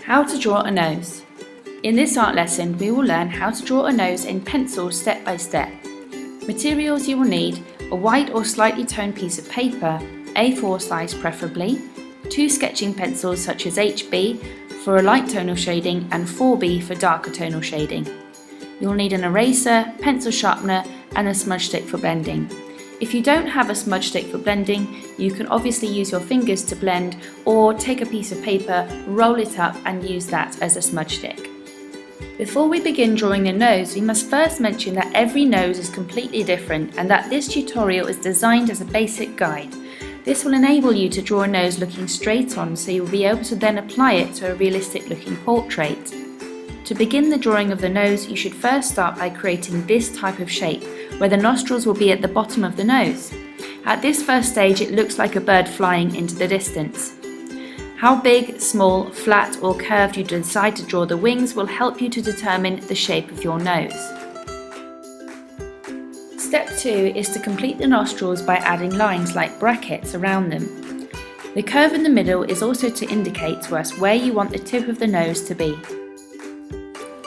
How to draw a nose. In this art lesson, we will learn how to draw a nose in pencil step by step. Materials you will need: a white or slightly toned piece of paper, A4 size preferably, 2 sketching pencils such as HB for a light tonal shading and 4B for darker tonal shading. You'll need an eraser, pencil sharpener and a smudge stick for blending. If you don't have a smudge stick for blending, you can obviously use your fingers to blend or take a piece of paper, roll it up and use that as a smudge stick. Before we begin drawing the nose, we must first mention that every nose is completely different and that this tutorial is designed as a basic guide. This will enable you to draw a nose looking straight on, so you'll be able to then apply it to a realistic looking portrait. To begin the drawing of the nose, you should first start by creating this type of shape, where the nostrils will be at the bottom of the nose. At this first stage, it looks like a bird flying into the distance. How big, small, flat or curved you decide to draw the wings will help you to determine the shape of your nose. Step 2 is to complete the nostrils by adding lines like brackets around them. The curve in the middle is also to indicate to us where you want the tip of the nose to be.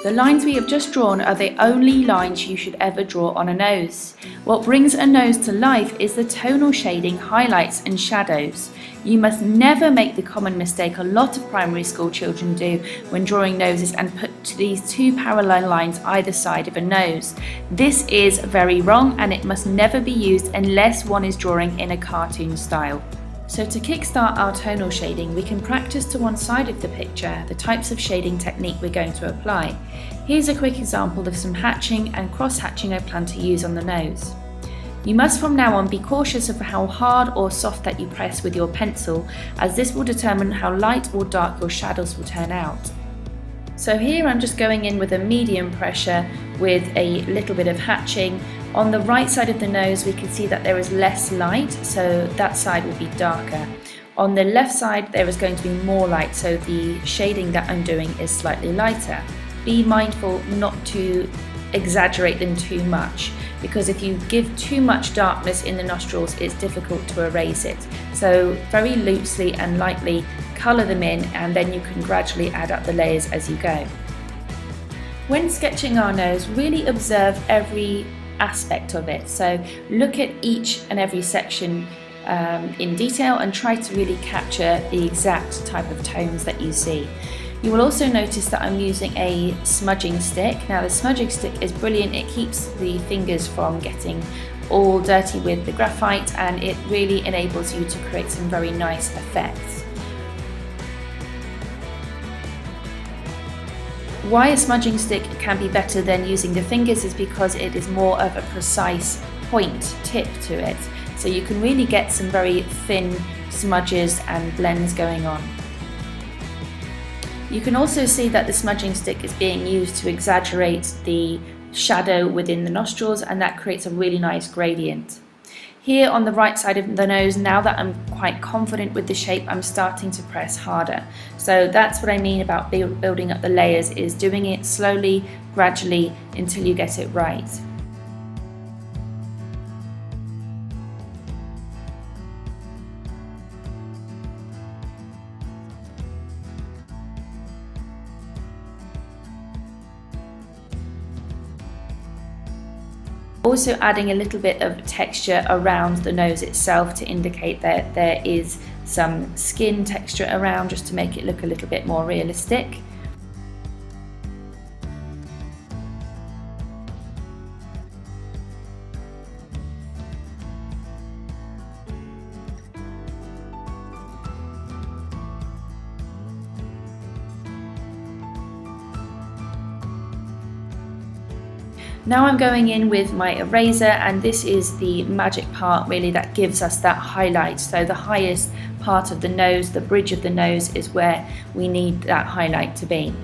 The lines we have just drawn are the only lines you should ever draw on a nose. What brings a nose to life is the tonal shading, highlights and shadows. You must never make the common mistake a lot of primary school children do when drawing noses and put these 2 parallel lines either side of a nose. This is very wrong and it must never be used unless one is drawing in a cartoon style. So to kickstart our tonal shading, we can practice to one side of the picture the types of shading technique we're going to apply. Here's a quick example of some hatching and cross-hatching I plan to use on the nose. You must from now on be cautious of how hard or soft that you press with your pencil, as this will determine how light or dark your shadows will turn out. So here I'm just going in with a medium pressure with a little bit of hatching. On the right side of the nose we can see that there is less light, so that side will be darker. On the left side there is going to be more light, so the shading that I'm doing is slightly lighter. Be mindful not to exaggerate them too much, because if you give too much darkness in the nostrils it's difficult to erase it. So very loosely and lightly colour them in, and then you can gradually add up the layers as you go. When sketching our nose, really observe every aspect of it, so look at each and every section in detail and try to really capture the exact type of tones that you see. You will also notice that I'm using a smudging stick. Now the smudging stick is brilliant, it keeps the fingers from getting all dirty with the graphite and it really enables you to create some very nice effects. Why a smudging stick can be better than using the fingers is because it is more of a precise point tip to it, so you can really get some very thin smudges and blends going on. You can also see that the smudging stick is being used to exaggerate the shadow within the nostrils, and that creates a really nice gradient. Here on the right side of the nose, now that I'm quite confident with the shape, I'm starting to press harder. So that's what I mean about building up the layers, is doing it slowly, gradually, until you get it right. Also adding a little bit of texture around the nose itself to indicate that there is some skin texture around, just to make it look a little bit more realistic. Now I'm going in with my eraser, and this is the magic part really that gives us that highlight. So the highest part of the nose, the bridge of the nose, is where we need that highlight to be.